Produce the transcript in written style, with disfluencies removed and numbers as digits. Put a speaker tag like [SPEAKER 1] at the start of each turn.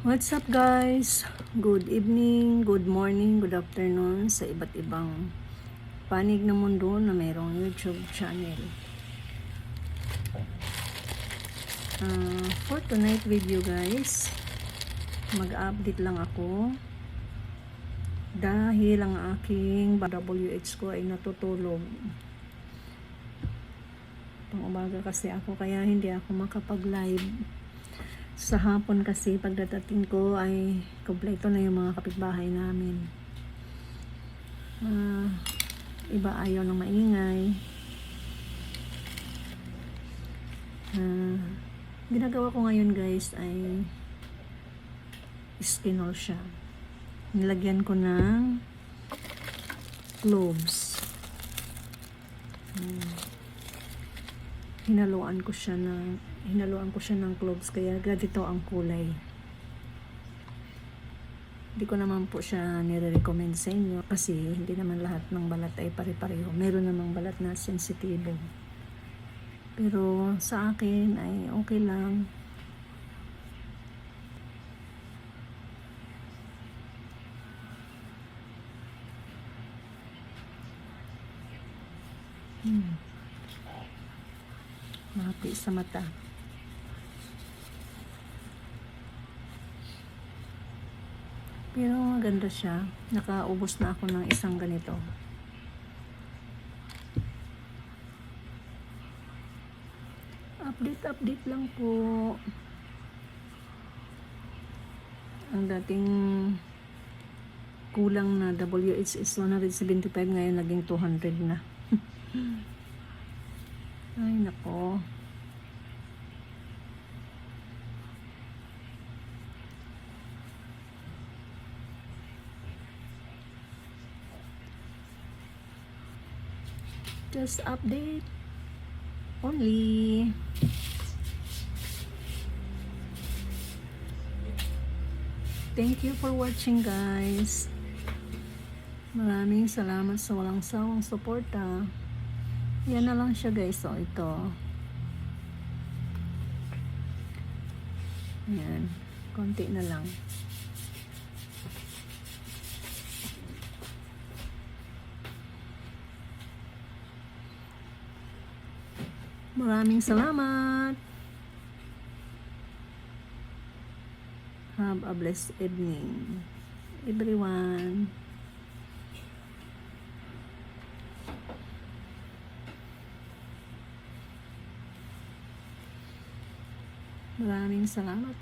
[SPEAKER 1] What's up guys? Good evening, good morning, good afternoon sa iba't ibang panig ng mundo na mayroong YouTube channel. For tonight video guys, mag-update lang ako dahil ang aking WH ko ay natutulog. Pang-umaga kasi ako kaya hindi ako makapag-live. Sa hapon kasi pagdating ko ay kompleto na yung mga kapitbahay namin. Iba ayaw ng maingay. Ginagawa ko ngayon guys ay spinol siya. Nilagyan ko ng cloves. Hinaluan ko siya ng cloves kaya ganito ang kulay. Hindi ko naman po siya nire-recommend sa inyo kasi hindi naman lahat ng balat ay pare-pareho. Meron namang balat na sensitibo. Pero sa akin ay okay lang. Mapi sa mata. Pero maganda siya. Nakaubos na ako ng isang ganito. Update lang po. Ang dating kulang na WH is 175, ngayon naging 200 na. Ay nako. Just update only. Thank you for watching guys. Maraming salamat sa walang sawang suporta. Yan na lang siya guys. So ito. Yan. Konti na lang. Maraming salamat. Have a blessed evening, everyone. Maraming salamat.